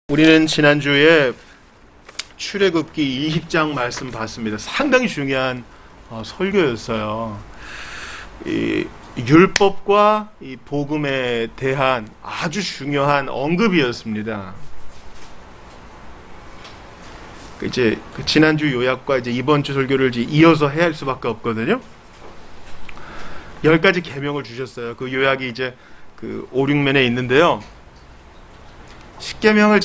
우리는 지난주에 출애굽기 20장 말씀 봤습니다. 상당히 중요한 설교였어요. 이 율법과 이 복음에 대한 아주 중요한 언급이었습니다. 이제 지난주 요약과 이제 이번 주 설교를 이어서 해야 할 수밖에 없거든요. 10가지 계명을 주셨어요. 그 요약이 이제 그 5, 6면에 있는데요. 10계명을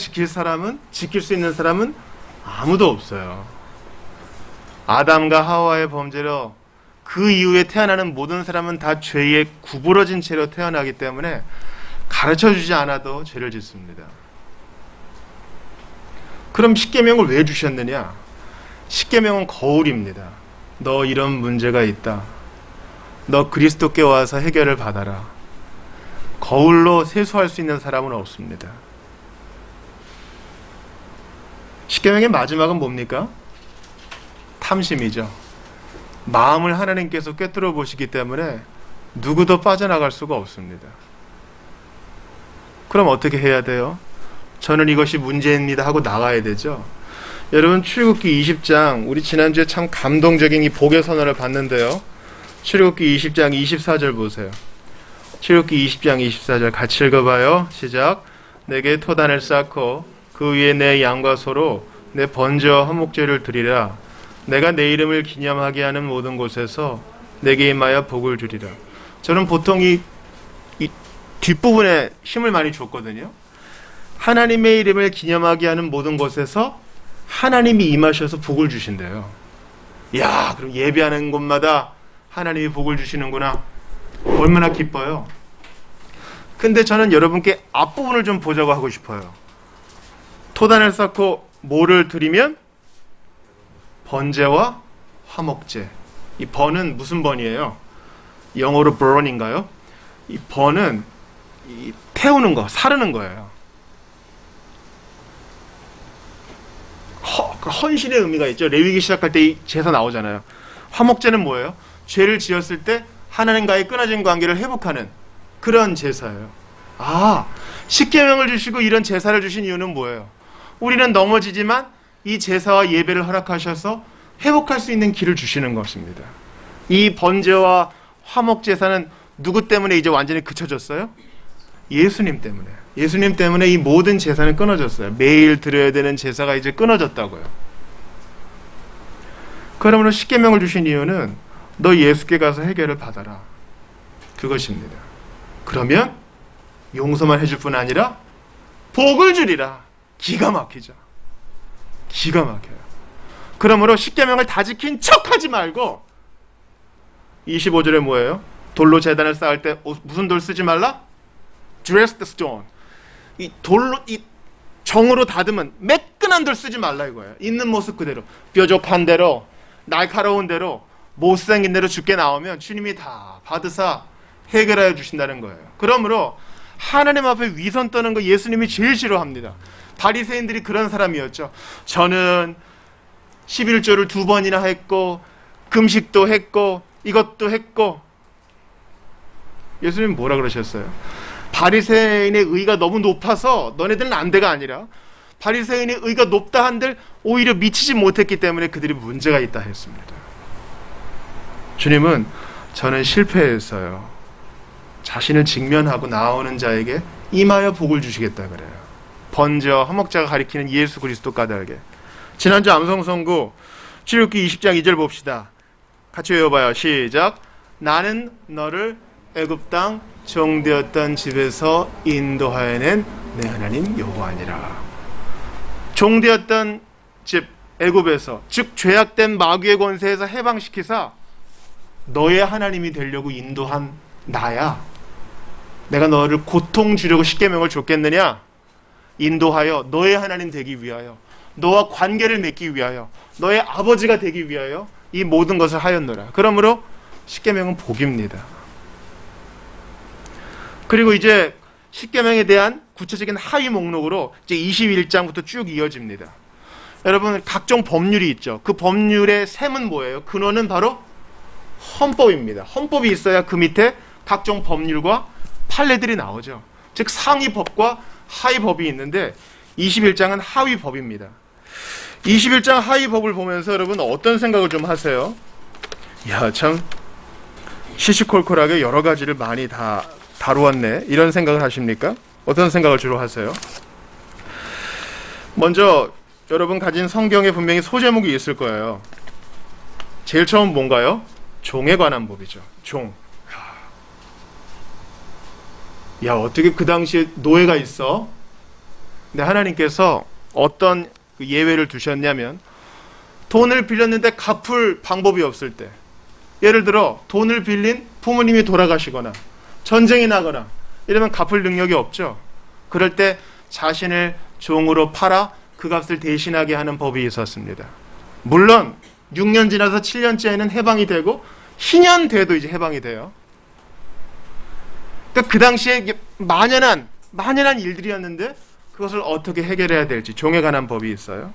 지킬 수 있는 사람은 아무도 없어요. 아담과 하와의 범죄로 그 이후에 태어나는 모든 사람은 다 죄에 구부러진 채로 태어나기 때문에 가르쳐주지 않아도 죄를 짓습니다. 그럼 10계명을 왜 주셨느냐? 10계명은 거울입니다. 너 이런 문제가 있다. 너 그리스도께 와서 해결을 받아라. 거울로 세수할 수 있는 사람은 없습니다. 10계명의 마지막은 뭡니까? 탐심이죠. 마음을 하나님께서 꿰뚫어 보시기 때문에 누구도 빠져나갈 수가 없습니다. 그럼 어떻게 해야 돼요? 저는 이것이 문제입니다 하고 나가야 되죠. 여러분, 출애굽기 20장, 우리 지난주에 참 감동적인 이 복의 선언을 봤는데요. 출애굽기 20장 24절 보세요. 출애굽기 20장 24절 같이 읽어봐요. 시작. 내게 토단을 쌓고 그 위에 내 양과 소로 내 번제와 화목제를 드리라. 내가 내 이름을 기념하게 하는 모든 곳에서 내게 임하여 복을 주리라. 저는 보통 이 뒷부분에 힘을 많이 줬거든요. 하나님의 이름을 기념하게 하는 모든 곳에서 하나님이 임하셔서 복을 주신대요. 야, 그럼 예배하는 곳마다 하나님이 복을 주시는구나. 얼마나 기뻐요. 근데 저는 여러분께 앞부분을 좀 보자고 하고 싶어요. 토단을 쌓고 뭐를 드리면? 번제와 화목제. 이 번은 무슨 번이에요? 영어로 burn인가요? 이 번은 이 태우는 거, 사르는 거예요. 헌신의 의미가 있죠. 레위기 시작할 때 이 제사 나오잖아요. 화목제는 뭐예요? 죄를 지었을 때 하나님과의 끊어진 관계를 회복하는 그런 제사예요. 아, 10계명을 주시고 이런 제사를 주신 이유는 뭐예요? 우리는 넘어지지만 이 제사와 예배를 허락하셔서 회복할 수 있는 길을 주시는 것입니다. 이 번제와 화목 제사는 누구 때문에 이제 완전히 그쳐졌어요? 예수님 때문에. 예수님 때문에 이 모든 제사는 끊어졌어요. 매일 드려야 되는 제사가 이제 끊어졌다고요. 그러므로 10계명을 주신 이유는 너 예수께 가서 해결을 받아라. 그것입니다. 그러면 용서만 해줄 뿐 아니라 복을 주리라. 기가 막히죠. 기가 막혀요. 그러므로 10계명을 다 지킨 척하지 말고 25절에 뭐예요? 돌로 제단을 쌓을 때 무슨 돌 쓰지 말라? dressed stone. 이 돌로 이 정으로 다듬은 매끈한 돌 쓰지 말라 이거예요. 있는 모습 그대로 뾰족한 대로 날카로운 대로 못생긴 대로 죽게 나오면 주님이 다 받으사 해결하여 주신다는 거예요. 그러므로 하나님 앞에 위선 떠는 거 예수님이 제일 싫어합니다. 바리새인들이 그런 사람이었죠. 저는 11조를 2번이나 했고 금식도 했고 이것도 했고. 예수님 뭐라 그러셨어요? 바리새인의 의가 너무 높아서 너네들은 안 돼가 아니라 바리새인의 의가 높다 한들 오히려 미치지 못했기 때문에 그들이 문제가 있다 했습니다. 주님은 저는 실패했어요. 자신을 직면하고 나오는 자에게 임하여 복을 주시겠다 그래요. 번제와 화목제가 가리키는 예수 그리스도 까닭에. 지난주 암송선구 출애굽기 20장 2절 봅시다. 같이 외워봐요. 시작. 나는 너를 애굽 땅 종되었던 집에서 인도하여낸 내 하나님 여호와니라. 종되었던 집 애굽에서, 즉 죄악된 마귀의 권세에서 해방시키사 너의 하나님이 되려고 인도한 나야. 내가 너를 고통 주려고 10계명을 줬겠느냐? 인도하여 너의 하나님 되기 위하여, 너와 관계를 맺기 위하여, 너의 아버지가 되기 위하여 이 모든 것을 하였노라. 그러므로 10계명은 복입니다. 그리고 이제 10계명에 대한 구체적인 하위 목록으로 이제 21장부터 쭉 이어집니다. 여러분, 각종 법률이 있죠. 그 법률의 셈은 뭐예요? 근원은 바로 헌법입니다. 헌법이 있어야 그 밑에 각종 법률과 판례들이 나오죠. 즉 상위 법과 하위 법이 있는데 21장은 하위 법입니다. 21장 하위 법을 보면서 여러분 어떤 생각을 좀 하세요? 야, 참 시시콜콜하게 여러 가지를 많이 다 다루었네, 이런 생각을 하십니까? 어떤 생각을 주로 하세요? 먼저 여러분 가진 성경에 분명히 소제목이 있을 거예요. 제일 처음 뭔가요? 종에 관한 법이죠. 종. 야, 어떻게 그 당시에 노예가 있어? 근데 하나님께서 어떤 예외를 두셨냐면, 돈을 빌렸는데 갚을 방법이 없을 때, 예를 들어 돈을 빌린 부모님이 돌아가시거나 전쟁이 나거나 이러면 갚을 능력이 없죠. 그럴 때 자신을 종으로 팔아 그 값을 대신하게 하는 법이 있었습니다. 물론 6년 지나서 7년째에는 해방이 되고 희년 돼도 이제 해방이 돼요. 그러니까 그 당시에 만연한 일들이었는데 그것을 어떻게 해결해야 될지 종에 관한 법이 있어요.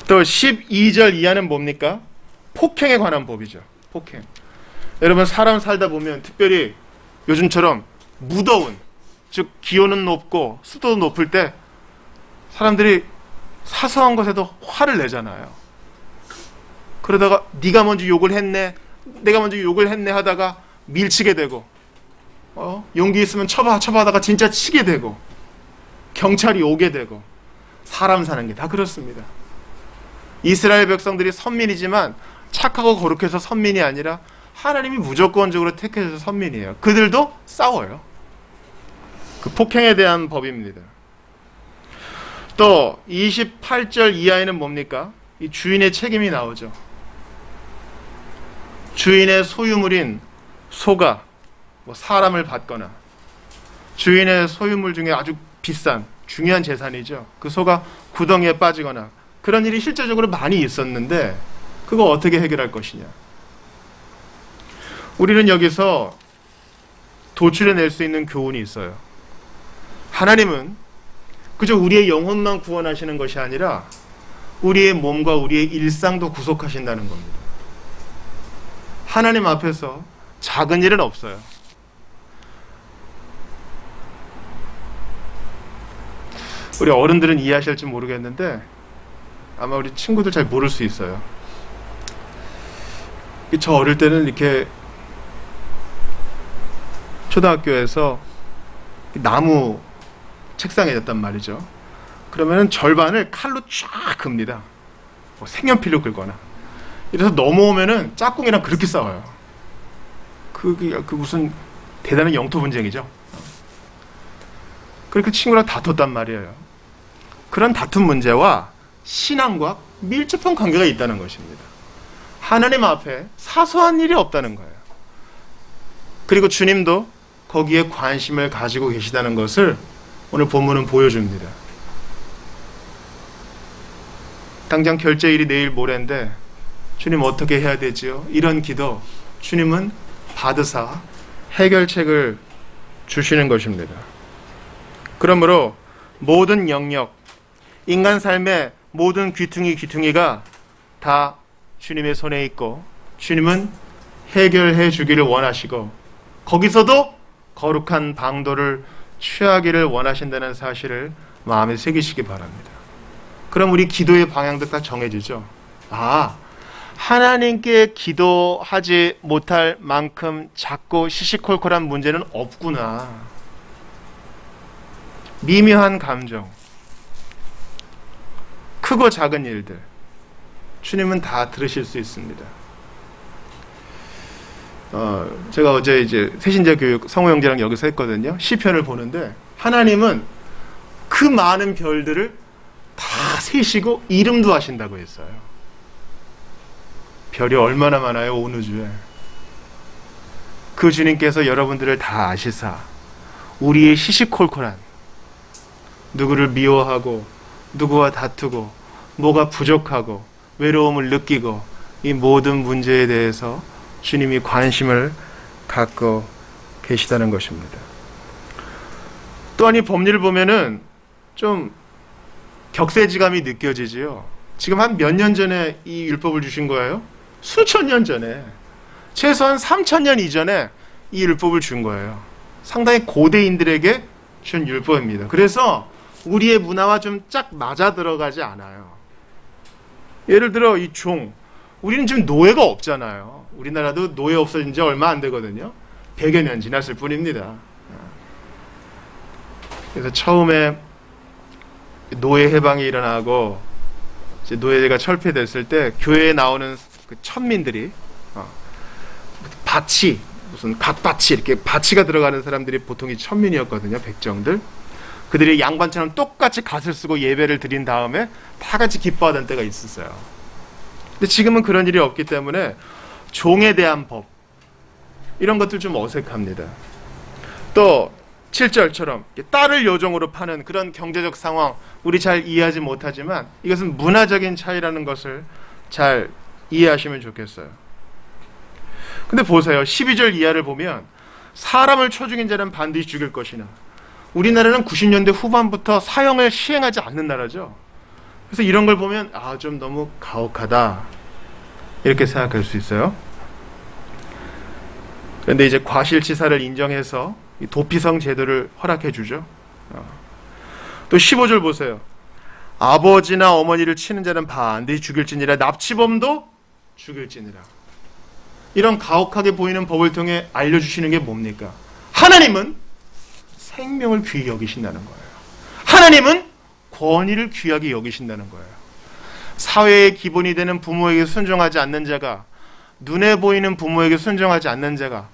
또 12절 이하는 뭡니까? 폭행에 관한 법이죠. 폭행. 여러분 사람 살다 보면 특별히 요즘처럼 무더운, 즉 기온은 높고 습도도 높을 때 사람들이 사소한 것에도 화를 내잖아요. 그러다가 네가 먼저 욕을 했네, 내가 먼저 욕을 했네 하다가 밀치게 되고, 용기 있으면 쳐봐 하다가 진짜 치게 되고, 경찰이 오게 되고, 사람 사는 게 다 그렇습니다. 이스라엘 백성들이 선민이지만 착하고 거룩해서 선민이 아니라 하나님이 무조건적으로 택해서 선민이에요. 그들도 싸워요. 그 폭행에 대한 법입니다. 또 28절 이하에는 뭡니까? 이 주인의 책임이 나오죠. 주인의 소유물인 소가 사람을 받거나, 주인의 소유물 중에 아주 비싼 중요한 재산이죠. 그 소가 구덩이에 빠지거나, 그런 일이 실제적으로 많이 있었는데 그거 어떻게 해결할 것이냐. 우리는 여기서 도출해낼 수 있는 교훈이 있어요. 하나님은 그저 우리의 영혼만 구원하시는 것이 아니라 우리의 몸과 우리의 일상도 구속하신다는 겁니다. 하나님 앞에서 작은 일은 없어요. 우리 어른들은 이해하실지 모르겠는데 아마 우리 친구들 잘 모를 수 있어요. 저 어릴 때는 이렇게 초등학교에서 나무 책상에 졌단 말이죠. 그러면 절반을 칼로 쫙 긋습니다. 색연필로 긁거나. 이래서 넘어오면은 짝꿍이랑 그렇게 싸워요. 그 무슨 대단한 영토 분쟁이죠. 그렇게 친구랑 다퉜단 말이에요. 그런 다툼 문제와 신앙과 밀접한 관계가 있다는 것입니다. 하나님 앞에 사소한 일이 없다는 거예요. 그리고 주님도 거기에 관심을 가지고 계시다는 것을 오늘 본문은 보여줍니다. 당장 결제일이 내일 모레인데 주님 어떻게 해야 되지요? 이런 기도 주님은 받으사 해결책을 주시는 것입니다. 그러므로 모든 영역, 인간 삶의 모든 귀퉁이가 다 주님의 손에 있고 주님은 해결해 주기를 원하시고 거기서도 거룩한 방도를 취하기를 원하신다는 사실을 마음에 새기시기 바랍니다. 그럼 우리 기도의 방향도 딱 정해지죠. 하나님께 기도하지 못할 만큼 작고 시시콜콜한 문제는 없구나. 미묘한 감정, 크고 작은 일들, 주님은 다 들으실 수 있습니다. 제가 어제 이제 새신자 교육 성호 형제랑 여기서 했거든요. 시편을 보는데 하나님은 그 많은 별들을 다 세시고 이름도 하신다고 했어요. 별이 얼마나 많아요, 온 우주에. 그 주님께서 여러분들을 다 아시사 우리의 시시콜콜한, 누구를 미워하고 누구와 다투고 뭐가 부족하고 외로움을 느끼고 이 모든 문제에 대해서 주님이 관심을 갖고 계시다는 것입니다. 또한 이 법리를 보면은 좀 격세지감이 느껴지지요. 지금 한 몇 년 전에 이 율법을 주신 거예요? 수천 년 전에, 최소한 3,000년 이전에 이 율법을 준 거예요. 상당히 고대인들에게 준 율법입니다. 그래서 우리의 문화와 좀 짝 맞아 들어가지 않아요. 예를 들어 이 종, 우리는 지금 노예가 없잖아요. 우리나라도 노예 없어진 지 얼마 안 되거든요. 100여 년 지났을 뿐입니다. 그래서 처음에 노예 해방이 일어나고 이제 노예가 철폐됐을 때 교회에 나오는 그 천민들이 바치, 무슨 갓바치, 이렇게 바치가 들어가는 사람들이 보통 이 천민이었거든요. 백정들. 그들이 양반처럼 똑같이 갓을 쓰고 예배를 드린 다음에 다 같이 기뻐하던 때가 있었어요. 근데 지금은 그런 일이 없기 때문에 종에 대한 법, 이런 것들 좀 어색합니다. 또 7절처럼 딸을 요종으로 파는 그런 경제적 상황, 우리 잘 이해하지 못하지만 이것은 문화적인 차이라는 것을 잘 이해하시면 좋겠어요. 근데 보세요. 12절 이하를 보면 사람을 쳐 죽인 자는 반드시 죽일 것이나, 우리나라는 90년대 후반부터 사형을 시행하지 않는 나라죠. 그래서 이런 걸 보면 좀 너무 가혹하다, 이렇게 생각할 수 있어요. 그런데 이제 과실치사를 인정해서 도피성 제도를 허락해 주죠. 또 15절 보세요. 아버지나 어머니를 치는 자는 반드시 죽일지니라, 납치범도 죽일지니라. 이런 가혹하게 보이는 법을 통해 알려주시는 게 뭡니까? 하나님은 생명을 귀히 여기신다는 거예요. 하나님은 권위를 귀하게 여기신다는 거예요. 사회의 기본이 되는 부모에게 순종하지 않는 자가, 눈에 보이는 부모에게 순종하지 않는 자가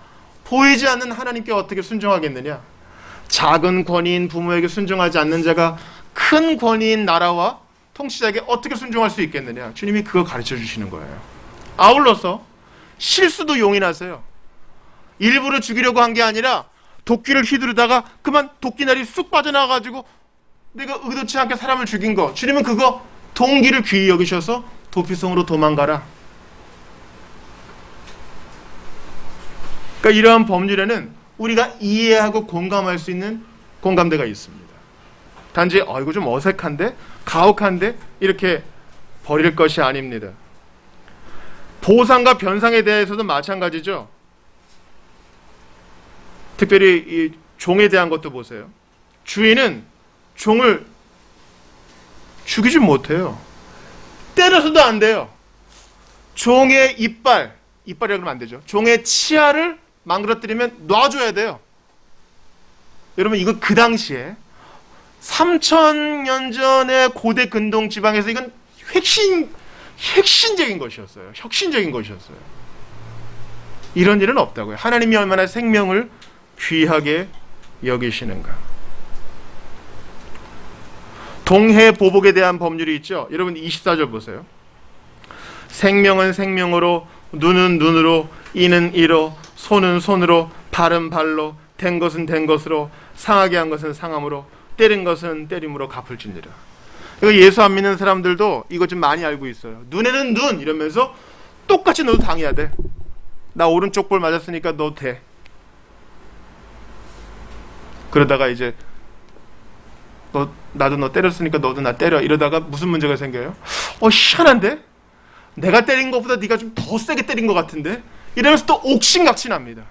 보이지 않는 하나님께 어떻게 순종하겠느냐? 작은 권위인 부모에게 순종하지 않는 자가 큰 권위인 나라와 통치자에게 어떻게 순종할 수 있겠느냐? 주님이 그거 가르쳐 주시는 거예요. 아울러서 실수도 용인하세요. 일부러 죽이려고 한 게 아니라 도끼를 휘두르다가 그만 도끼날이 쑥 빠져나가가지고 내가 의도치 않게 사람을 죽인 거, 주님은 그거 동기를 귀히 여기셔서 도피성으로 도망가라. 그러니까 이러한 법률에는 우리가 이해하고 공감할 수 있는 공감대가 있습니다. 단지 이거 좀 어색한데, 가혹한데 이렇게 버릴 것이 아닙니다. 보상과 변상에 대해서도 마찬가지죠. 특별히 이 종에 대한 것도 보세요. 주인은 종을 죽이지 못해요. 때려서도 안 돼요. 종의 이빨이라고 하면 안 되죠. 종의 치아를 망가뜨리면 놔줘야 돼요. 여러분, 이거 그 당시에 3000년 전의 고대 근동 지방에서 이건 혁신적인 것이었어요. 혁신적인 것이었어요. 이런 일은 없다고요. 하나님이 얼마나 생명을 귀하게 여기시는가. 동해 보복에 대한 법률이 있죠. 여러분 24절 보세요. 생명은 생명으로, 눈은 눈으로, 이는 이로, 손은 손으로, 발은 발로, 된 것은 된 것으로, 상하게 한 것은 상함으로, 때린 것은 때림으로 갚을지니라. 이거 예수 안 믿는 사람들도 이거 좀 많이 알고 있어요. 눈에는 눈 이러면서 똑같이 너도 당해야 돼. 나 오른쪽 볼 맞았으니까 너 돼. 그러다가 이제 나도 너 때렸으니까 너도 나 때려. 이러다가 무슨 문제가 생겨요? 희한한데? 내가 때린 것보다 네가 좀 더 세게 때린 것 같은데? 이러면서 또 옥신각신합니다.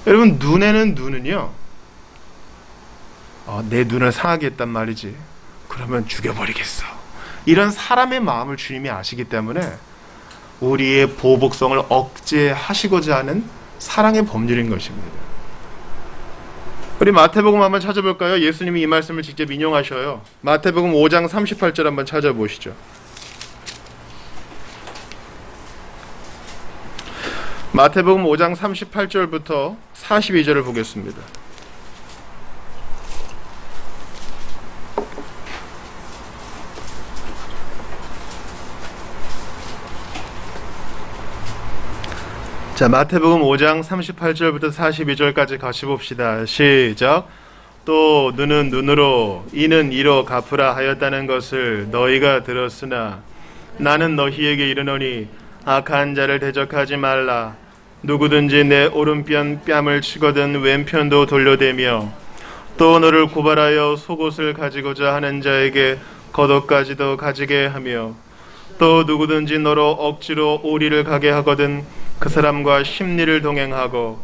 여러분, 눈은요, 내 눈을 상하게 했단 말이지, 그러면 죽여버리겠어. 이런 사람의 마음을 주님이 아시기 때문에 우리의 보복성을 억제하시고자 하는 사랑의 법률인 것입니다. 우리 마태복음 한번 찾아볼까요? 예수님이 이 말씀을 직접 인용하셔요. 마태복음 5장 38절 한번 찾아보시죠. 마태복음 5장 38절부터 42절을 보겠습니다. 자, 마태복음 5장 38절부터 42절까지 같이 봅시다. 시작. 또 눈은 눈으로, 이는 이로 갚으라 하였다는 것을 너희가 들었으나 나는 너희에게 이르노니 악한 자를 대적하지 말라. 누구든지 내 오른편 뺨을 치거든 왼편도 돌려대며 또 너를 고발하여 속옷을 가지고자 하는 자에게 겉옷까지도 가지게 하며 또 누구든지 너로 억지로 오리를 가게 하거든 그 사람과 십리를 동행하고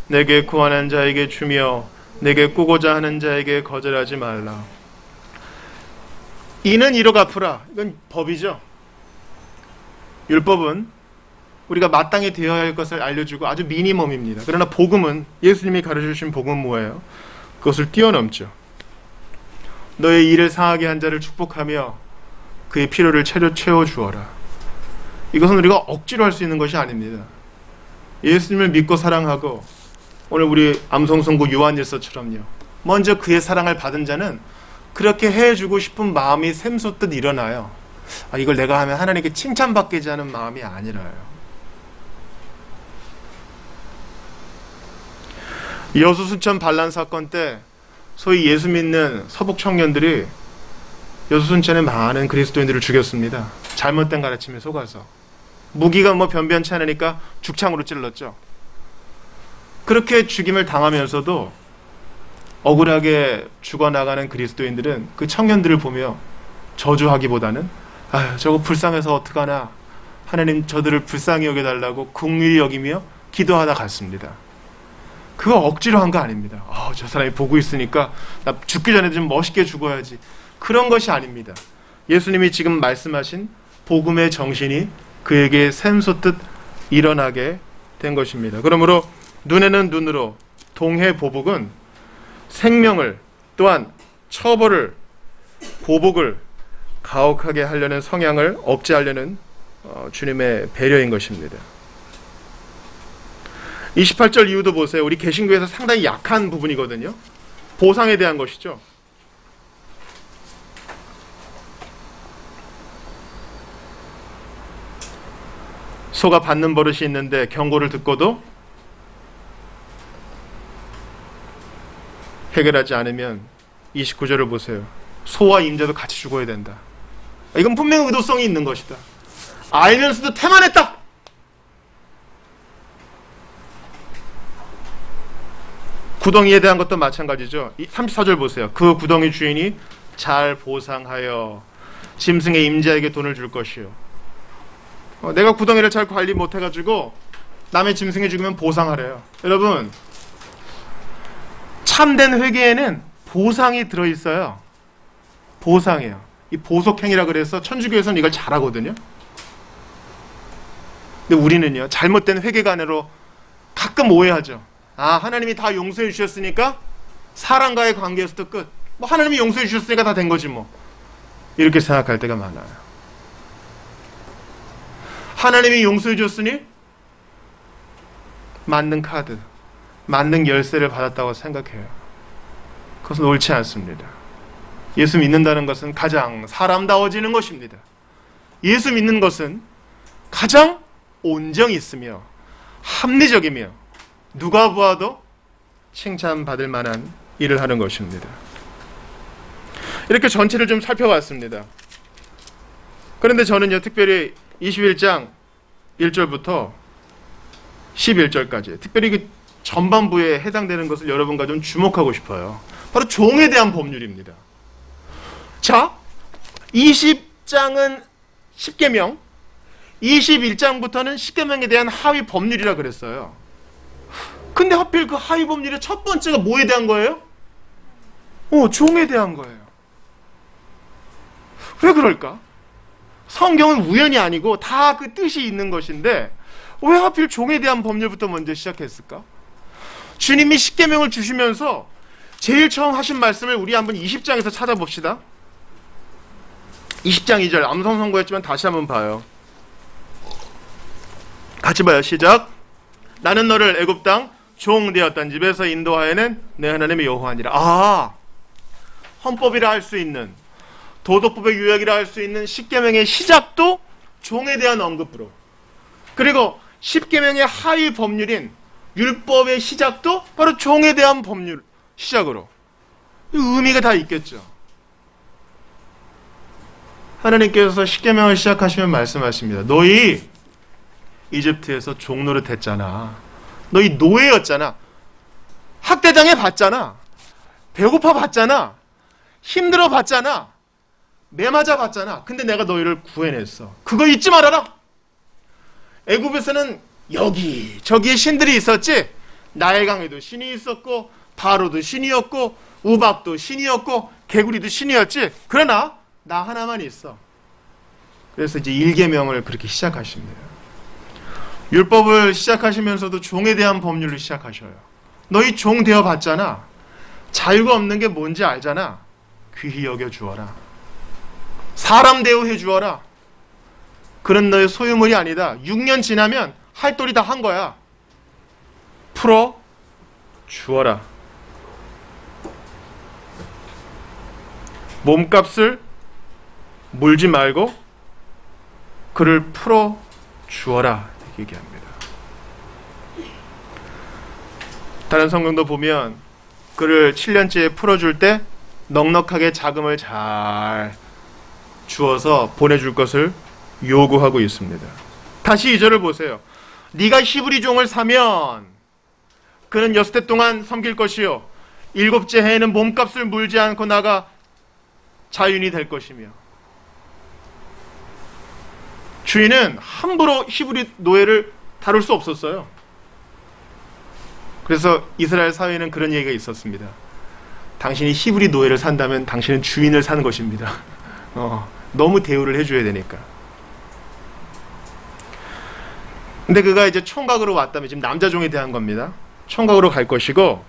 내게 구하는 자에게 주며 내게 꾸고자 하는 자에게 거절하지 말라. 이는 이로 갚으라. 이건 법이죠. 율법은 우리가 마땅히 되어야 할 것을 알려주고 아주 미니멈입니다. 그러나 복음은, 예수님이 가르쳐주신 복음은 뭐예요? 그것을 뛰어넘죠. 너의 일을 상하게 한 자를 축복하며 그의 필요를 채워주어라. 이것은 우리가 억지로 할 수 있는 것이 아닙니다. 예수님을 믿고 사랑하고, 오늘 우리 암송선구 요한일서처럼요, 먼저 그의 사랑을 받은 자는 그렇게 해주고 싶은 마음이 샘솟듯 일어나요. 이걸 내가 하면 하나님께 칭찬받게 하는 마음이 아니라요. 여수순천 반란 사건 때 소위 예수 믿는 서북 청년들이 여수순천에 많은 그리스도인들을 죽였습니다. 잘못된 가르침에 속아서. 무기가 변변치 않으니까 죽창으로 찔렀죠. 그렇게 죽임을 당하면서도 억울하게 죽어나가는 그리스도인들은 그 청년들을 보며 저주하기보다는 저거 불쌍해서 어떡하나, 하나님 저들을 불쌍히 여겨달라고 긍휼히 여기며 기도하다 갔습니다. 그거 억지로 한 거 아닙니다. 저 사람이 보고 있으니까 나 죽기 전에 좀 멋있게 죽어야지. 그런 것이 아닙니다. 예수님이 지금 말씀하신 복음의 정신이 그에게 샘솟듯 일어나게 된 것입니다. 그러므로 눈에는 눈으로, 동해보복은 생명을, 또한 처벌을, 보복을 가혹하게 하려는 성향을 억제하려는 주님의 배려인 것입니다. 28절 이후도 보세요. 우리 개신교에서 상당히 약한 부분이거든요. 보상에 대한 것이죠. 소가 받는 버릇이 있는데 경고를 듣고도 해결하지 않으면 29절을 보세요. 소와 임자도 같이 죽어야 된다. 이건 분명히 의도성이 있는 것이다. 알면서도 태만했다. 구덩이에 대한 것도 마찬가지죠. 34절 보세요. 그 구덩이 주인이 잘 보상하여 짐승의 임자에게 돈을 줄 것이요. 내가 구덩이를 잘 관리 못해가지고 남의 짐승이 죽으면 보상하래요. 여러분, 참된 회개에는 보상이 들어있어요. 보상이에요. 이 보석행위라 그래서 천주교에서는 이걸 잘하거든요. 근데 우리는요, 잘못된 회개관으로 가끔 오해하죠. 하나님이 다 용서해 주셨으니까 사람과의 관계에서도 끝. 하나님이 용서해 주셨으니까 다 된 거지 뭐. 이렇게 생각할 때가 많아요. 하나님이 용서해 줬으니 만능 카드, 만능 열쇠를 받았다고 생각해요. 그것은 옳지 않습니다. 예수 믿는다는 것은 가장 사람다워지는 것입니다. 예수 믿는 것은 가장 온정이 있으며 합리적이며 누가 보아도 칭찬받을 만한 일을 하는 것입니다. 이렇게 전체를 좀 살펴봤습니다. 그런데 저는요, 특별히 21장 1절부터 11절까지, 특별히 그 전반부에 해당되는 것을 여러분과 좀 주목하고 싶어요. 바로 종에 대한 법률입니다. 자, 20장은 10계명, 21장부터는 10계명에 대한 하위 법률이라 그랬어요. 근데 하필 그 하위 법률의 첫 번째가 뭐에 대한 거예요? 종에 대한 거예요. 왜 그럴까? 성경은 우연이 아니고 다 그 뜻이 있는 것인데 왜 하필 종에 대한 법률부터 먼저 시작했을까? 주님이 십계명을 주시면서 제일 처음 하신 말씀을 우리 한번 20장에서 찾아봅시다. 20장 2절, 암송 선고했지만 다시 한번 봐요. 같이 봐요. 시작. 나는 너를 애굽 땅 종 되었던 집에서 인도하여낸 내 하나님의 여호와니라. 헌법이라 할 수 있는, 도덕법의 요약이라 할 수 있는 십계명의 시작도 종에 대한 언급으로, 그리고 십계명의 하위 법률인 율법의 시작도 바로 종에 대한 법률 시작으로. 의미가 다 있겠죠. 하나님께서 십계명을 시작하시면 말씀하십니다. 너희 이집트에서 종노릇 했잖아. 너희 노예였잖아. 학대당해 봤잖아. 배고파 봤잖아. 힘들어 봤잖아. 매맞아 봤잖아. 근데 내가 너희를 구해냈어. 그거 잊지 말아라. 애굽에서는 여기 저기에 신들이 있었지. 나일강에도 신이 있었고 바로도 신이었고 우박도 신이었고 개구리도 신이었지. 그러나 나 하나만 있어. 그래서 이제 1계명을 그렇게 시작하십니다. 율법을 시작하시면서도 종에 대한 법률을 시작하셔요. 너희 종 되어 봤잖아. 자유가 없는 게 뭔지 알잖아. 귀히 여겨 주어라. 사람 대우해 주어라. 그런 너의 소유물이 아니다. 6년 지나면 할도리 다 한 거야. 풀어 주어라. 몸값을 물지 말고 그를 풀어 주어라. 이렇게 얘기합니다. 다른 성경도 보면 그를 7년째에 풀어줄 때 넉넉하게 자금을 잘 주어서 보내줄 것을 요구하고 있습니다. 다시 2절을 보세요. 네가 히브리 종을 사면 그는 6해 동안 섬길 것이요 7째 해에는 몸값을 물지 않고 나가 자유인이 될 것이며. 주인은 함부로 히브리 노예를 다룰 수 없었어요. 그래서 이스라엘 사회에는 그런 얘기가 있었습니다. 당신이 히브리 노예를 산다면 당신은 주인을 사는 것입니다. 너무 대우를 해줘야 되니까. 근데 그가 이제 총각으로 왔다면, 지금 남자 종에 대한 겁니다. 총각으로 갈 것이고,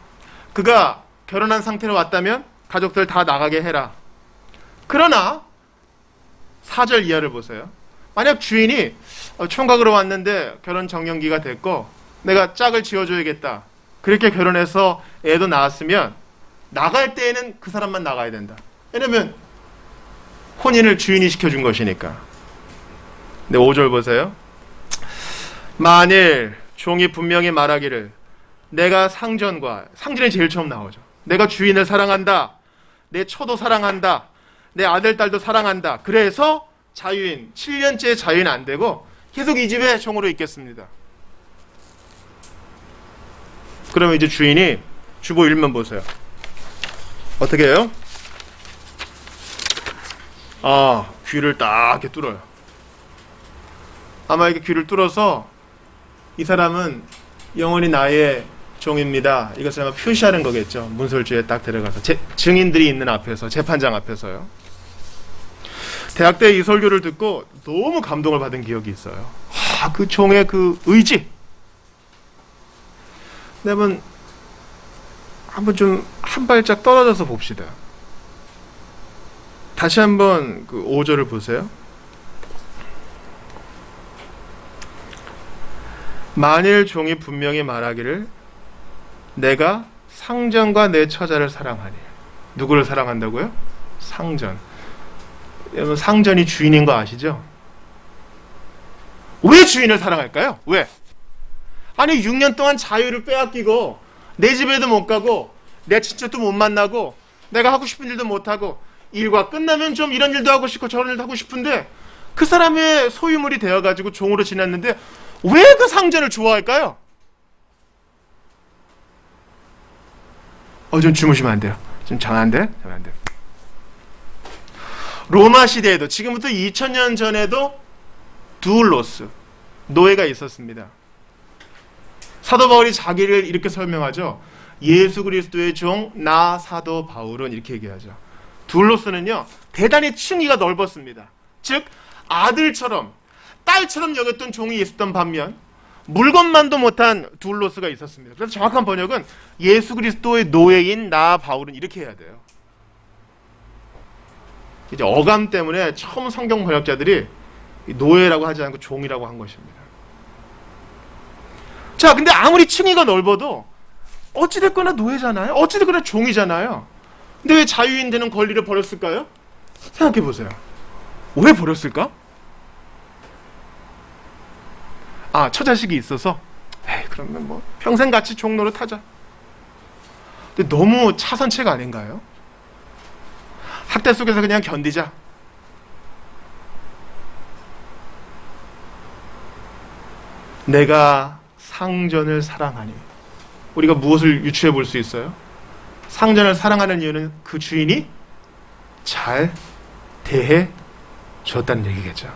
그가 결혼한 상태로 왔다면 가족들 다 나가게 해라. 그러나 4절 이하를 보세요. 만약 주인이 총각으로 왔는데 결혼 정년기가 됐고 내가 짝을 지어줘야겠다. 그렇게 결혼해서 애도 낳았으면 나갈 때에는 그 사람만 나가야 된다. 왜냐면 혼인을 주인이 시켜준 것이니까. 근데 5절 보세요. 만일 종이 분명히 말하기를 내가 상전이 제일 처음 나오죠. 내가 주인을 사랑한다. 내 처도 사랑한다. 내 아들, 딸도 사랑한다. 그래서 자유인, 7년째 자유인 안 되고 계속 이 집에 종으로 있겠습니다. 그러면 이제 주인이 주보 1면 보세요. 어떻게 해요? 귀를 딱 이렇게 뚫어요. 아마 이렇게 귀를 뚫어서 이 사람은 영원히 나의 종입니다. 이것을 아마 표시하는 거겠죠. 문설주에 딱 들어가서 증인들이 있는 앞에서, 재판장 앞에서요. 대학 때 이 설교를 듣고 너무 감동을 받은 기억이 있어요. 그 종의 그 의지. 여러분 한번 좀 한 발짝 떨어져서 봅시다. 다시 한번 그 5절을 보세요. 만일 종이 분명히 말하기를 내가 상전과 내 처자를 사랑하니. 누구를 사랑한다고요? 상전. 여러분 상전이 주인인 거 아시죠? 왜 주인을 사랑할까요? 왜? 아니 6년 동안 자유를 빼앗기고 내 집에도 못 가고 내 친척도 못 만나고 내가 하고 싶은 일도 못하고 일과 끝나면 좀 이런 일도 하고 싶고 저런 일도 하고 싶은데 그 사람의 소유물이 되어가지고 종으로 지냈는데 왜 그 상전을 좋아할까요? 좀 주무시면 안 돼요. 좀 자면 안 돼? 자면 안 돼. 로마 시대에도 지금부터 2000년 전에도 두울로스, 노예가 있었습니다. 사도 바울이 자기를 이렇게 설명하죠. 예수 그리스도의 종 나 사도 바울은 이렇게 얘기하죠. 두울로스는요 대단히 층위가 넓었습니다. 즉 아들처럼 딸처럼 여겼던 종이 있었던 반면 물건만도 못한 두울로스가 있었습니다. 그래서 정확한 번역은 예수 그리스도의 노예인 나 바울은 이렇게 해야 돼요. 이제 어감 때문에 처음 성경 번역자들이 노예라고 하지 않고 종이라고 한 것입니다. 자, 근데 아무리 층위가 넓어도 어찌됐거나 노예잖아요. 어찌됐거나 종이잖아요. 근데 왜 자유인 되는 권리를 버렸을까요? 생각해 보세요. 왜 버렸을까? 처자식이 있어서 그러면 뭐 평생 같이 종로를 타자. 근데 너무 차선책 아닌가요? 학대 속에서 그냥 견디자. 내가 상전을 사랑하니. 우리가 무엇을 유추해 볼 수 있어요? 상전을 사랑하는 이유는 그 주인이 잘 대해 줬다는 얘기겠죠.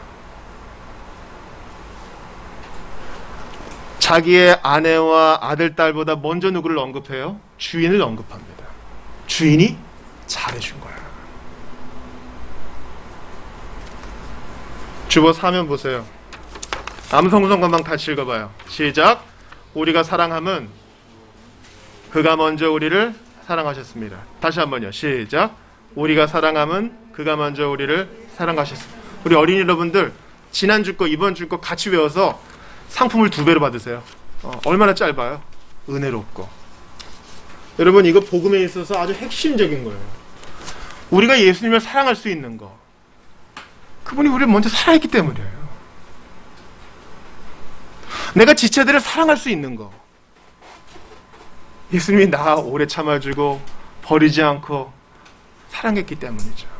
자기의 아내와 아들, 딸보다 먼저 누구를 언급해요? 주인을 언급합니다. 주인이 잘해준 거야. 주보 사면 보세요. 암송성관방 같이 읽어봐요. 시작. 우리가 사랑함은 그가 먼저 우리를 사랑하셨습니다. 다시 한번요. 시작. 우리가 사랑함은 그가 먼저 우리를 사랑하셨습니다. 우리 어린이 여러분들 지난주 거 이번 주 거 같이 외워서 상품을 2배로 받으세요. 얼마나 짧아요? 은혜롭고. 여러분 이거 복음에 있어서 아주 핵심적인 거예요. 우리가 예수님을 사랑할 수 있는 거, 그분이 우리를 먼저 사랑했기 때문이에요. 내가 지체들을 사랑할 수 있는 거, 예수님이 나 오래 참아주고 버리지 않고 사랑했기 때문이죠.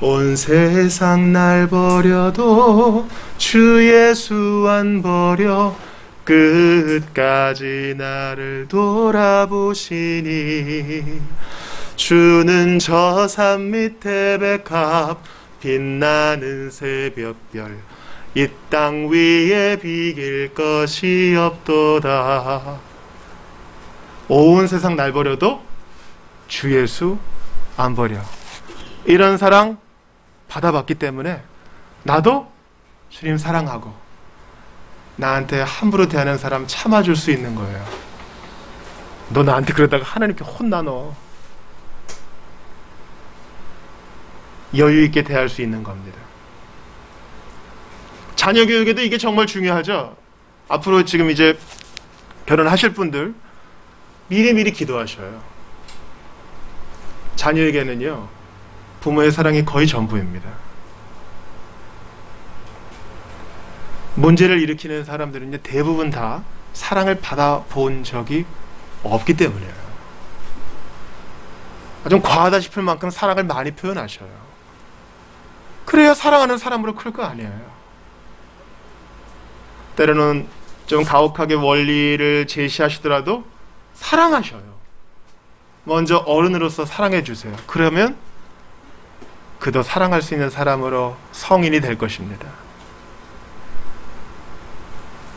온 세상 날 버려도 주 예수 안 버려 끝까지 나를 돌아보시니 주는 저 산 밑에 백합 빛나는 새벽별 이 땅 위에 비길 것이 없도다. 온 세상 날 버려도 주 예수 안 버려. 이런 사랑 받아봤기 때문에 나도 주님 사랑하고 나한테 함부로 대하는 사람 참아줄 수 있는 거예요. 너 나한테 그러다가 하나님께 혼나. 너 여유 있게 대할 수 있는 겁니다. 자녀 교육에도 이게 정말 중요하죠. 앞으로 지금 이제 결혼하실 분들 미리미리 기도하셔요. 자녀에게는요 부모의 사랑이 거의 전부입니다. 문제를 일으키는 사람들은 대부분 다 사랑을 받아본 적이 없기 때문이에요. 좀 과하다 싶을 만큼 사랑을 많이 표현하셔요. 그래야 사랑하는 사람으로 클 거 아니에요. 때로는 좀 가혹하게 원리를 제시하시더라도 사랑하셔요. 먼저 어른으로서 사랑해 주세요. 그러면 그도 사랑할 수 있는 사람으로 성인이 될 것입니다.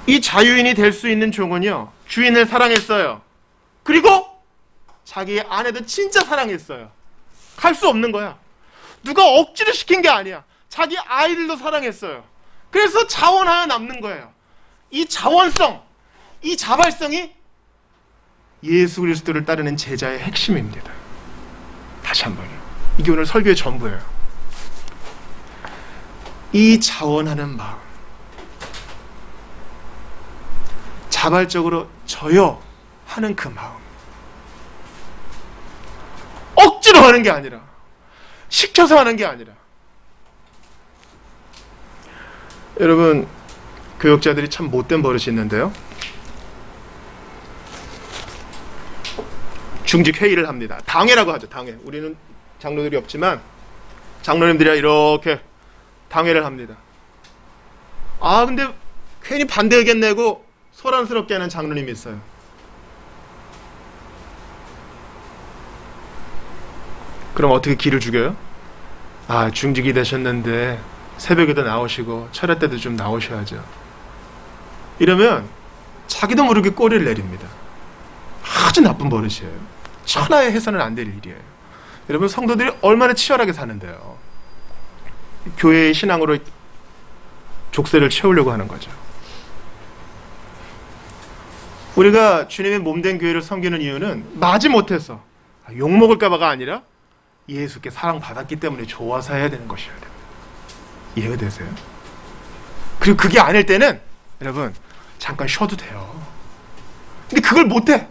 이 자유인이 될 수 있는 종은요, 주인을 사랑했어요. 그리고 자기의 아내도 진짜 사랑했어요. 갈 수 없는 거야. 누가 억지로 시킨 게 아니야. 자기 아이들도 사랑했어요. 그래서 자원하여 남는 거예요. 이 자원성, 이 자발성이 예수 그리스도를 따르는 제자의 핵심입니다. 다시 한번요. 이게 오늘 설교의 전부예요. 이 자원하는 마음, 자발적으로 저요 하는 그 마음, 억지로 하는 게 아니라, 시켜서 하는 게 아니라. 여러분, 교육자들이 참 못된 버릇이 있는데요, 중직 회의를 합니다. 당회라고 하죠. 당회. 우리는 장로들이 없지만 장로님들이 이렇게 당회를 합니다. 근데 괜히 반대 의견 내고 소란스럽게 하는 장로님이 있어요. 그럼 어떻게 기를 죽여요? 중직이 되셨는데 새벽에도 나오시고 철야 때도 좀 나오셔야죠. 이러면 자기도 모르게 꼬리를 내립니다. 아주 나쁜 버릇이에요. 천하에 해서는 안 될 일이에요. 여러분, 성도들이 얼마나 치열하게 사는데요. 교회의 신앙으로 족쇄를 채우려고 하는 거죠. 우리가 주님의 몸된 교회를 섬기는 이유는 마지못해서 욕먹을까봐가 아니라 예수께 사랑받았기 때문에 좋아서 해야 되는 것이어야 됩니다. 이해가 되세요? 그리고 그게 아닐 때는 여러분 잠깐 쉬어도 돼요. 근데 그걸 못해.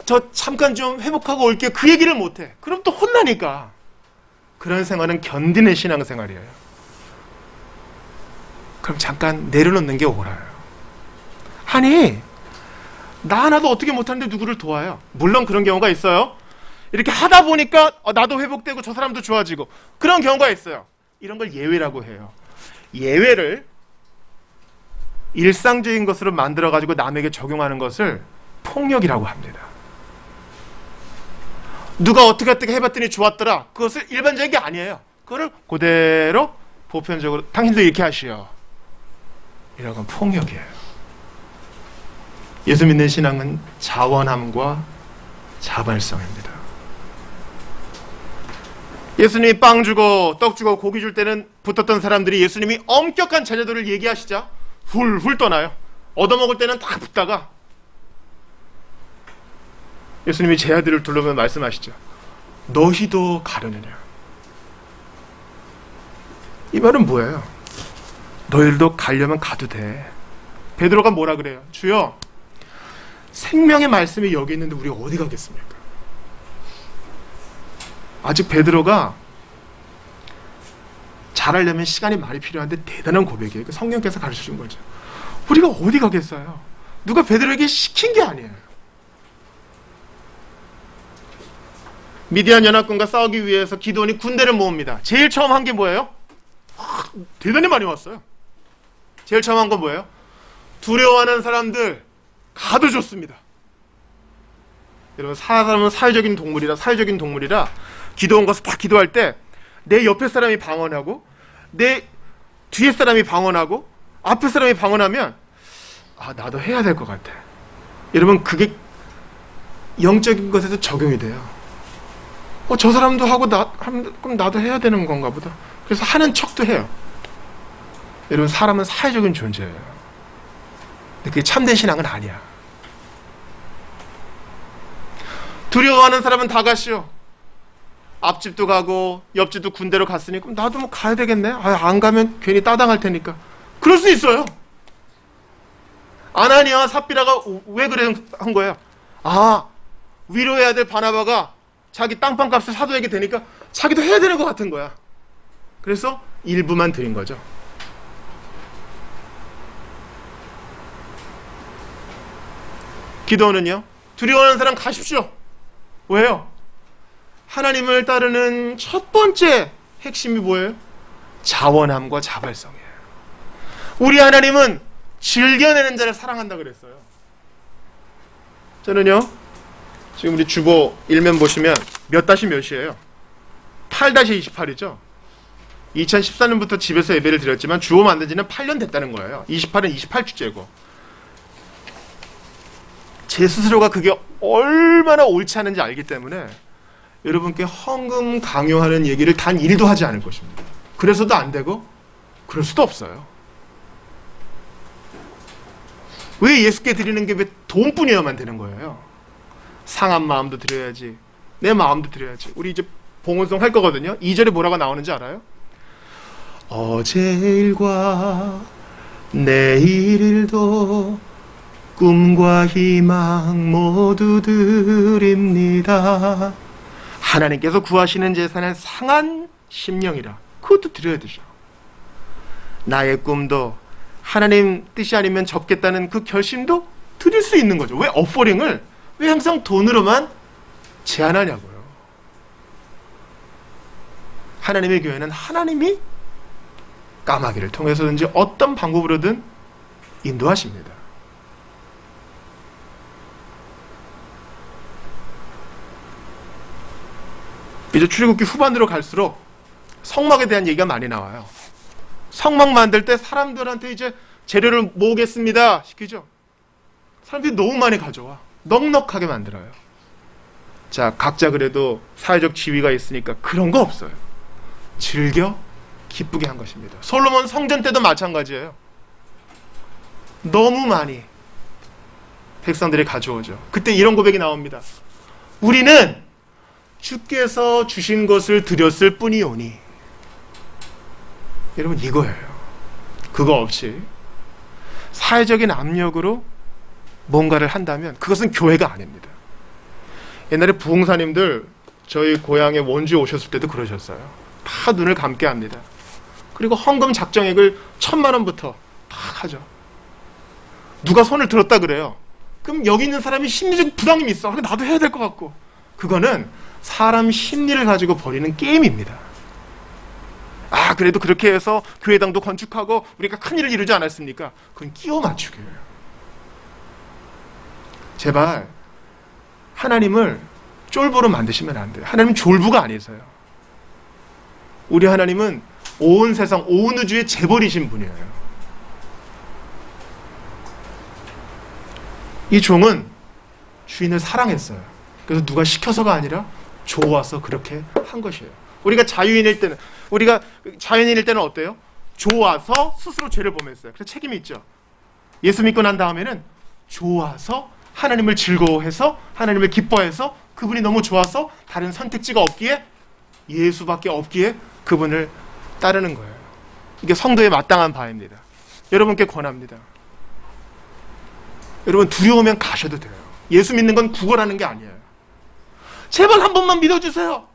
저 잠깐 좀 회복하고 올게요. 그 얘기를 못해. 그럼 또 혼나니까. 그런 생활은 견디는 신앙생활이에요. 그럼 잠깐 내려놓는 게 옳아요. 아니, 나 하나도 어떻게 못하는데 누구를 도와요? 물론 그런 경우가 있어요. 이렇게 하다 보니까 나도 회복되고 저 사람도 좋아지고 그런 경우가 있어요. 이런 걸 예외라고 해요. 예외를 일상적인 것으로 만들어가지고 남에게 적용하는 것을 폭력이라고 합니다. 누가 어떻게 해봤더니 좋았더라. 그것을 일반적인 게 아니에요. 그거를 그대로 보편적으로 당신도 이렇게 하시오. 이런 건 폭력이에요. 예수 믿는 신앙은 자원함과 자발성입니다. 예수님이 빵 주고 떡 주고 고기 줄 때는 붙었던 사람들이 예수님이 엄격한 제자도를 얘기하시자 훌훌 떠나요. 얻어먹을 때는 다 붙다가 예수님이 제 아들을 둘러보면 말씀하시죠. 너희도 가려느냐. 이 말은 뭐예요? 너희들도 가려면 가도 돼. 베드로가 뭐라 그래요? 주여, 생명의 말씀이 여기 있는데 우리가 어디 가겠습니까? 아직 베드로가 잘하려면 시간이 많이 필요한데 대단한 고백이에요. 그 성령께서 가르쳐준 거죠. 우리가 어디 가겠어요? 누가 베드로에게 시킨 게 아니에요. 미디안 연합군과 싸우기 위해서 기드온이 군대를 모읍니다. 제일 처음 한 게 뭐예요? 대단히 많이 왔어요. 제일 처음 한 건 뭐예요? 두려워하는 사람들 가둬줬습니다. 여러분, 사람은 사회적인 동물이라 기도원 가서 막 기도할 때 내 옆에 사람이 방언하고 내 뒤에 사람이 방언하고 앞에 사람이 방언하면 나도 해야 될 것 같아. 여러분, 그게 영적인 것에도 적용이 돼요. 저 사람도 하고 그럼 나도 해야 되는 건가 보다. 그래서 하는 척도 해요. 여러분, 사람은 사회적인 존재예요. 근데 그게 참된 신앙은 아니야. 두려워하는 사람은 다 가시오. 앞집도 가고 옆집도 군대로 갔으니 그럼 나도 뭐 가야 되겠네. 안 가면 괜히 따당할 테니까. 그럴 수 있어요. 아나니아와 삽비라가 왜 그래 한 거예요? 위로해야 될 바나바가 자기 땅판값을 사도에게 되니까 자기도 해야 되는 것 같은 거야. 그래서 일부만 드린 거죠. 기도는요, 두려워하는 사람 가십시오. 왜요? 하나님을 따르는 첫 번째 핵심이 뭐예요? 자원함과 자발성이에요. 우리 하나님은 즐겨내는 자를 사랑한다 그랬어요. 저는요, 지금 우리 주보 일면 보시면 몇 다시 몇이에요? 8-28이죠. 2014년부터 집에서 예배를 드렸지만 주보 만든 지는 8년 됐다는 거예요. 28은 28주째고. 제 스스로가 그게 얼마나 옳지 않은지 알기 때문에 여러분께 헌금 강요하는 얘기를 단 1도 하지 않을 것입니다. 그래서도 안 되고 그럴 수도 없어요. 왜 예수께 드리는 게 왜 돈뿐이어야만 되는 거예요? 상한 마음도 드려야지, 내 마음도 드려야지. 우리 이제 봉헌송 할 거거든요. 2절에 뭐라고 나오는지 알아요? 어제 일과 내일 일도 꿈과 희망 모두 드립니다. 하나님께서 구하시는 제사는 상한 심령이라. 그것도 드려야 되죠. 나의 꿈도 하나님 뜻이 아니면 접겠다는 그 결심도 드릴 수 있는 거죠. 왜 어퍼링을 왜 항상 돈으로만 제한하냐고요. 하나님의 교회는 하나님이 까마귀를 통해서든지 어떤 방법으로든 인도하십니다. 이제 출애굽기 후반으로 갈수록 성막에 대한 얘기가 많이 나와요. 성막 만들 때 사람들한테 이제 재료를 모으겠습니다 시키죠. 사람들이 너무 많이 가져와. 넉넉하게 만들어요. 자, 각자 그래도 사회적 지위가 있으니까 그런 거 없어요. 즐겨 기쁘게 한 것입니다. 솔로몬 성전 때도 마찬가지예요. 너무 많이 백성들이 가져오죠. 그때 이런 고백이 나옵니다. 우리는 주께서 주신 것을 드렸을 뿐이오니. 여러분, 이거예요. 그거 없이 사회적인 압력으로 뭔가를 한다면 그것은 교회가 아닙니다. 옛날에 부흥사님들 저희 고향에 원주에 오셨을 때도 그러셨어요. 다 눈을 감게 합니다. 그리고 헌금 작정액을 1,000만 원부터 다 하죠. 누가 손을 들었다 그래요. 그럼 여기 있는 사람이 심리적 부담이 있어. 나도 해야 될 것 같고. 그거는 사람 심리를 가지고 벌이는 게임입니다. 그래도 그렇게 해서 교회당도 건축하고 우리가 큰일을 이루지 않았습니까? 그건 끼워 맞추기예요. 제발 하나님을 쫄보로 만드시면 안 돼요. 하나님은 졸부가 아니세요. 우리 하나님은 온 세상, 온 우주의 재벌이신 분이에요. 이 종은 주인을 사랑했어요. 그래서 누가 시켜서가 아니라 좋아서 그렇게 한 것이에요. 우리가 자유인일 때는 어때요? 좋아서 스스로 죄를 범했어요. 그래서 책임이 있죠. 예수 믿고 난 다음에는 좋아서 하나님을 즐거워해서 하나님을 기뻐해서 그분이 너무 좋아서 다른 선택지가 없기에 예수밖에 없기에 그분을 따르는 거예요. 이게 성도의 마땅한 바입니다. 여러분께 권합니다. 여러분 두려우면 가셔도 돼요. 예수 믿는 건 구걸하는 게 아니에요. 제발 한 번만 믿어주세요.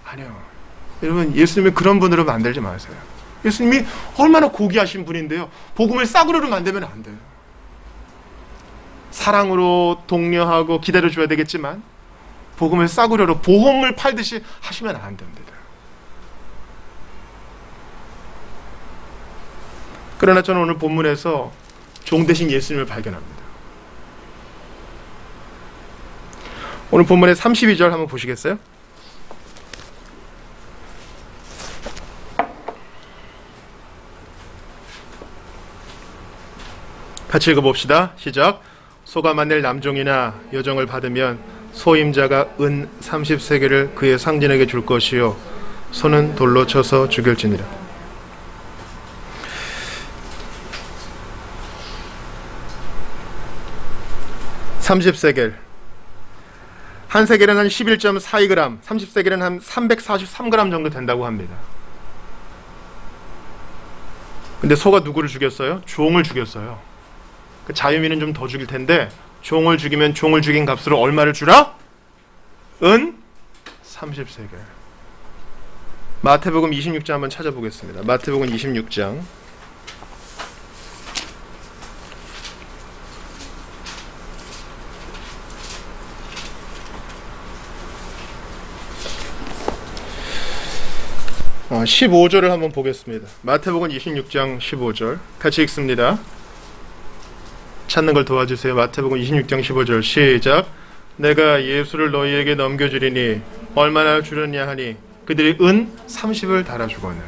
아니요. 여러분 예수님을 그런 분으로 만들지 마세요. 예수님이 얼마나 고귀하신 분인데요. 복음을 싸구려로 만들면 안 돼요. 사랑으로 독려하고 기다려줘야 되겠지만 복음을 싸구려로 보험을 팔듯이 하시면 안 됩니다. 그러나 저는 오늘 본문에서 종 대신 예수님을 발견합니다. 오늘 본문의 32절 한번 보시겠어요? 같이 읽어봅시다. 시작. 소가 만일 남종이나 여종을 받으면 소임자가 은 30세겔을 그의 상진에게 줄 것이요 소는 돌로 쳐서 죽일지니라. (30세겔) 한 세겔은 한 11.42g, 30세겔은 한 343g 정도 된다고 합니다. 근데 소가 누구를 죽였어요? 종을 죽였어요. 그 자유민은 좀 더 죽일 텐데 종을 죽이면 종을 죽인 값으로 얼마를 주라? 은 30세겔. 마태복음 26장 한번 찾아보겠습니다. 마태복음 26장 15절을 한번 보겠습니다. 마태복음 26장 15절 같이 읽습니다. 찾는 걸 도와주세요. 마태복음 26장 15절 시작. 내가 예수를 너희에게 넘겨주리니 얼마나 주렸냐 하니 그들이 은 30을 달아주거늘.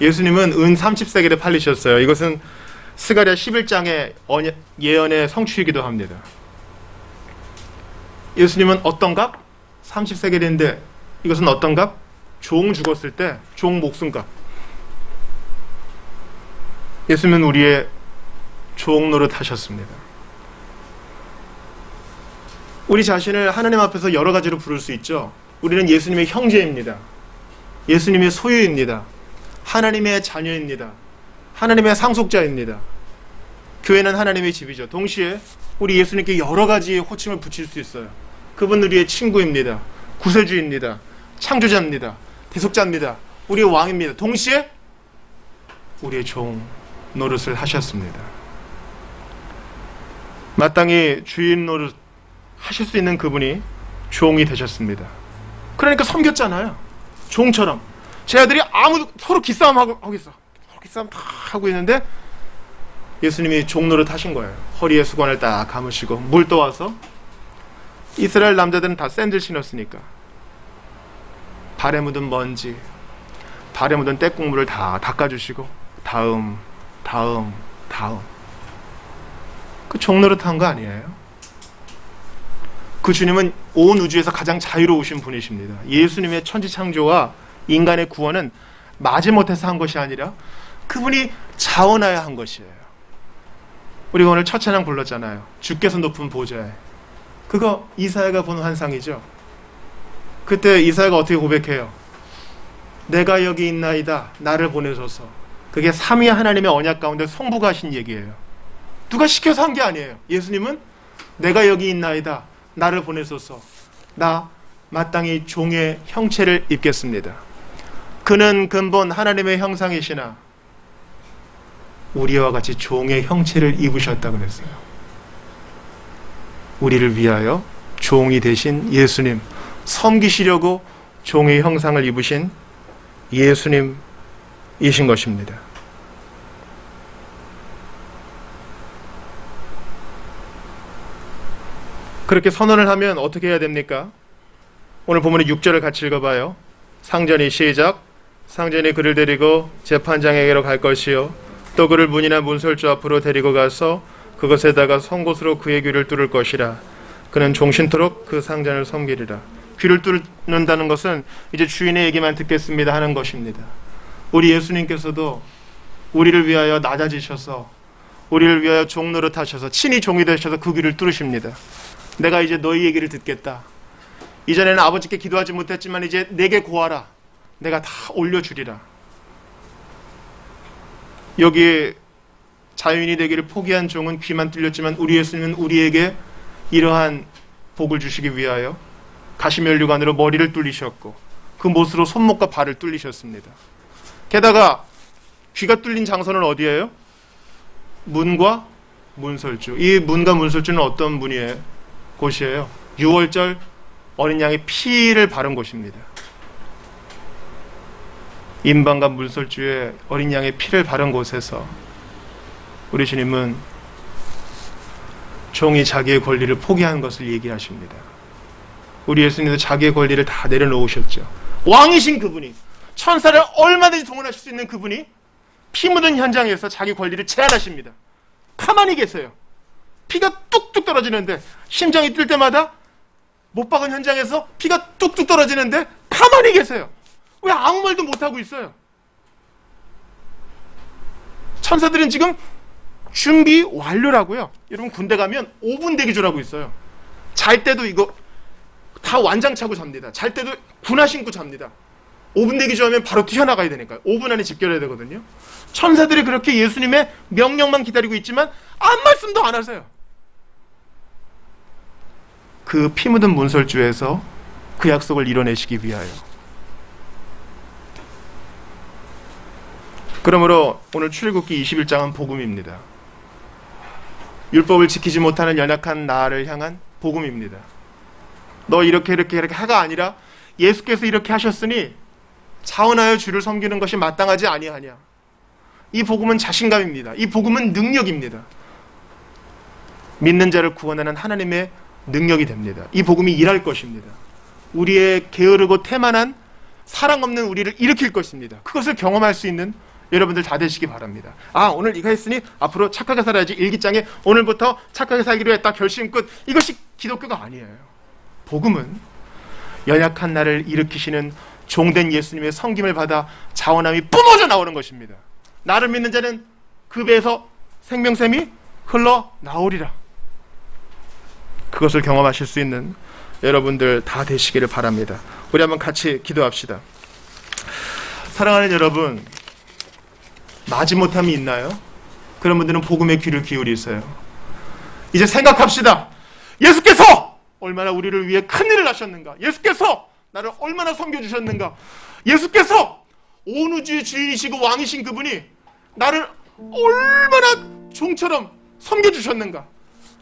예수님은 은 30세겔에 팔리셨어요. 이것은 스가랴 11장의 예언의 성취이기도 합니다. 예수님은 어떤 값? 30세겔인데 이것은 어떤 값? 종 죽었을 때 종 목숨값. 예수님은 우리의 종 노릇하셨습니다. 우리 자신을 하나님 앞에서 여러 가지로 부를 수 있죠. 우리는 예수님의 형제입니다. 예수님의 소유입니다. 하나님의 자녀입니다. 하나님의 상속자입니다. 교회는 하나님의 집이죠. 동시에 우리 예수님께 여러 가지의 호칭을 붙일 수 있어요. 그분은 우리의 친구입니다. 구세주입니다. 창조자입니다. 대속자입니다. 우리의 왕입니다. 동시에 우리의 종 노릇을 하셨습니다. 마땅히 주인 노릇 하실 수 있는 그분이 종이 되셨습니다. 그러니까 섬겼잖아요. 종처럼. 제 아들이 서로 기싸움 하고 있어. 서로 기싸움 다 하고 있는데 예수님이 종 노릇 하신 거예요. 허리에 수건을 딱 감으시고 물 떠와서 이스라엘 남자들은 다 샌들 신었으니까 발에 묻은 먼지, 발에 묻은 때국물을 다 닦아주시고 다음 그 종노릇 한 거 아니에요? 그 주님은 온 우주에서 가장 자유로우신 분이십니다. 예수님의 천지창조와 인간의 구원은 마지못해서 한 것이 아니라 그분이 자원하여 한 것이에요. 우리가 오늘 첫 찬양 불렀잖아요. 주께서 높은 보좌에. 그거 이사야가 본 환상이죠. 그때 이사야가 어떻게 고백해요? 내가 여기 있나이다 나를 보내소서. 그게 삼위 하나님의 언약 가운데 성부가 하신 얘기예요. 누가 시켜서 한 게 아니에요. 예수님은 내가 여기 있나이다 나를 보내소서. 나 마땅히 종의 형체를 입겠습니다. 그는 근본 하나님의 형상이시나 우리와 같이 종의 형체를 입으셨다고 그랬어요. 우리를 위하여 종이 되신 예수님, 섬기시려고 종의 형상을 입으신 예수님이신 것입니다. 그렇게 선언을 하면 어떻게 해야 됩니까? 오늘 본문의 6절을 같이 읽어봐요. 상전이 시작. 상전이 그를 데리고 재판장에게로 갈 것이요 또 그를 문이나 문설주 앞으로 데리고 가서 그것에다가 송곳으로 그의 귀를 뚫을 것이라. 그는 종신토록 그 상전을 섬기리라. 귀를 뚫는다는 것은 이제 주인의 얘기만 듣겠습니다 하는 것입니다. 우리 예수님께서도 우리를 위하여 낮아지셔서 우리를 위하여 종노릇 하셔서 친히 종이 되셔서 그 귀를 뚫으십니다. 내가 이제 너희 얘기를 듣겠다. 이전에는 아버지께 기도하지 못했지만 이제 내게 구하라. 내가 다 올려주리라. 여기에 자유인이 되기를 포기한 종은 귀만 뚫렸지만 우리 예수님은 우리에게 이러한 복을 주시기 위하여 가시면류관으로 머리를 뚫리셨고 그 못으로 손목과 발을 뚫리셨습니다. 게다가 귀가 뚫린 장소는 어디예요? 문과 문설주. 이 문과 문설주는 어떤 문이에요? 곳이에요? 6월절 어린 양의 피를 바른 곳입니다. 임방과 문설주에 어린 양의 피를 바른 곳에서 우리 주님은 종이 자기의 권리를 포기한 것을 얘기하십니다. 우리 예수님도 자기의 권리를 다 내려놓으셨죠. 왕이신 그분이, 천사를 얼마든지 동원하실 수 있는 그분이 피 묻은 현장에서 자기 권리를 제한하십니다. 가만히 계세요. 피가 뚝뚝 떨어지는데, 심장이 뛸 때마다 못 박은 현장에서 피가 뚝뚝 떨어지는데 가만히 계세요. 왜 아무 말도 못하고 있어요? 천사들은 지금 준비 완료라고요. 여러분 군대 가면 5분 대기조라고 있어요. 잘 때도 이거 다 완장 차고 잡니다. 잘 때도 군화 신고 잡니다. 5분 대기조하면 바로 튀어나가야 되니까요. 5분 안에 집결해야 되거든요. 천사들이 그렇게 예수님의 명령만 기다리고 있지만 아무 말씀도 안 하세요. 그 피 묻은 문설주에서 그 약속을 이뤄내시기 위하여. 그러므로 오늘 출애굽기 21장은 복음입니다. 율법을 지키지 못하는 연약한 나를 향한 복음입니다. 너 이렇게 하가 아니라 예수께서 이렇게 하셨으니 자원하여 주를 섬기는 것이 마땅하지 아니하냐. 이 복음은 자신감입니다. 이 복음은 능력입니다. 믿는 자를 구원하는 하나님의 능력이 됩니다. 이 복음이 일할 것입니다. 우리의 게으르고 태만한 사랑 없는 우리를 일으킬 것입니다. 그것을 경험할 수 있는 여러분들 다 되시기 바랍니다. 아, 오늘 이거 했으니 앞으로 착하게 살아야지. 일기장에 오늘부터 착하게 살기로 했다. 결심 끝. 이것이 기독교가 아니에요. 복음은 연약한 나를 일으키시는 종된 예수님의 섬김을 받아 자원함이 뿜어져 나오는 것입니다. 나를 믿는 자는 그 배에서 생명샘이 흘러나오리라. 그것을 경험하실 수 있는 여러분들 다 되시기를 바랍니다. 우리 한번 같이 기도합시다. 사랑하는 여러분, 마지못함이 있나요? 그런 분들은 복음의 귀를 기울이세요. 이제 생각합시다. 예수께서 얼마나 우리를 위해 큰일을 하셨는가. 예수께서 나를 얼마나 섬겨주셨는가. 예수께서 온 우주의 주인이시고 왕이신 그분이 나를 얼마나 종처럼 섬겨주셨는가.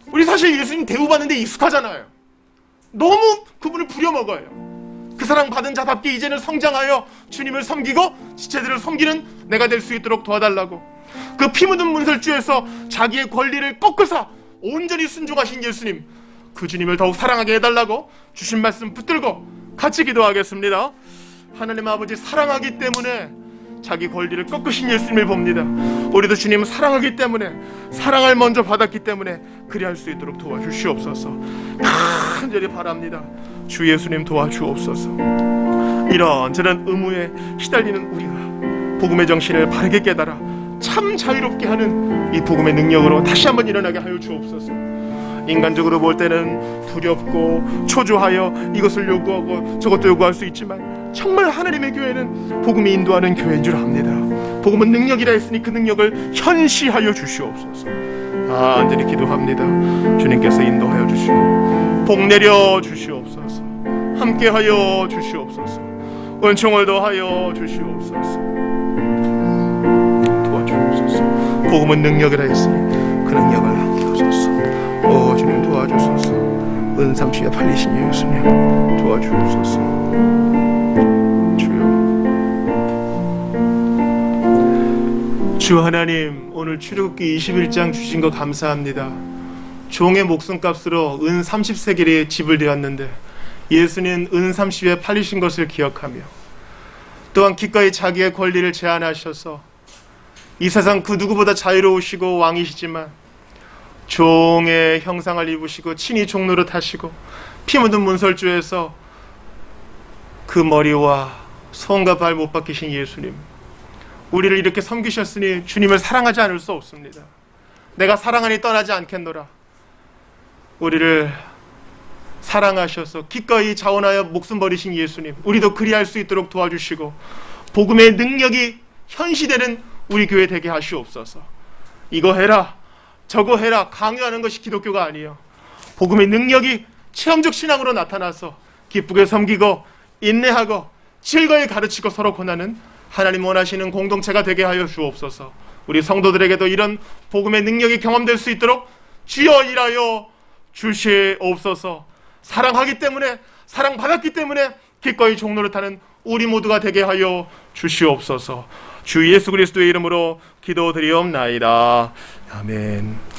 우리 사실 예수님 대우받는데 익숙하잖아요. 너무 그분을 부려먹어요. 그 사랑 받은 자답게 이제는 성장하여 주님을 섬기고 지체들을 섬기는 내가 될 수 있도록 도와달라고. 그 피 묻은 문설주에서 자기의 권리를 꺾으사 온전히 순종하신 예수님, 그 주님을 더욱 사랑하게 해달라고 주신 말씀 붙들고 같이 기도하겠습니다. 하나님 아버지, 사랑하기 때문에 자기 권리를 꺾으신 예수님을 봅니다. 우리도 주님을 사랑하기 때문에, 사랑을 먼저 받았기 때문에 그리할 수 있도록 도와주시옵소서. 간절히 바랍니다. 주 예수님 도와주옵소서. 이런저런 의무에 시달리는 우리가 복음의 정신을 바르게 깨달아 참 자유롭게 하는 이 복음의 능력으로 다시 한번 일어나게 하여 주옵소서. 인간적으로 볼 때는 두렵고 초조하여 이것을 요구하고 저것도 요구할 수 있지만 정말 하나님의 교회는 복음이 인도하는 교회인 줄 압니다. 복음은 능력이라 했으니 그 능력을 현시하여 주시옵소서. 간절히 기도합니다. 주님께서 인도하여 주시고 복 내려 주시옵소서. 함께하여 주시옵소서. 은총을 더하여 주시옵소서. 도와주옵소서. 복음은 능력이라 했으니 그 능력을 함께하소서. 주님 도와주소서. 은삼시에 팔리신 예수님 도와주옵소서. 주여. 주 하나님, 오늘 출애굽기 21장 주신 거 감사합니다. 종의 목숨값으로 은 30세겔이 지불되었는데 예수님 은 30에 팔리신 것을 기억하며 또한 기꺼이 자기의 권리를 제한하셔서 이 세상 그 누구보다 자유로우시고 왕이시지만 종의 형상을 입으시고 친히 종로를 타시고 피 묻은 문설주에서 그 머리와 손과 발 못 박히신 예수님, 우리를 이렇게 섬기셨으니 주님을 사랑하지 않을 수 없습니다. 내가 사랑하니 떠나지 않겠노라. 우리를 사랑하셔서 기꺼이 자원하여 목숨 버리신 예수님, 우리도 그리할 수 있도록 도와주시고 복음의 능력이 현시되는 우리 교회 되게 하시옵소서. 이거 해라 저거 해라 강요하는 것이 기독교가 아니에요. 복음의 능력이 체험적 신앙으로 나타나서 기쁘게 섬기고 인내하고 즐거이 가르치고 서로 권하는 하나님 원하시는 공동체가 되게 하여 주옵소서. 우리 성도들에게도 이런 복음의 능력이 경험될 수 있도록 주여 일하여 주시옵소서. 사랑하기 때문에, 사랑받았기 때문에 기꺼이 종로를 타는 우리 모두가 되게 하여 주시옵소서. 주 예수 그리스도의 이름으로 기도드리옵나이다. 아멘.